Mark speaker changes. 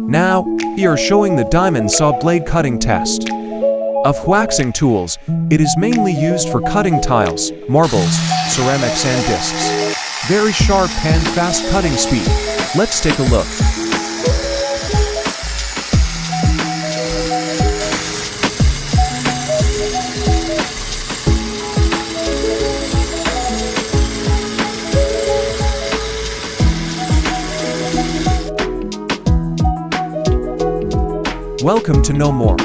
Speaker 1: Now, we are showing the diamond saw blade cutting test. Of waxing tools, it is mainly used for cutting tiles, marbles, ceramics and discs. Very sharp and fast cutting speed. Let's take a look. Welcome to Know More.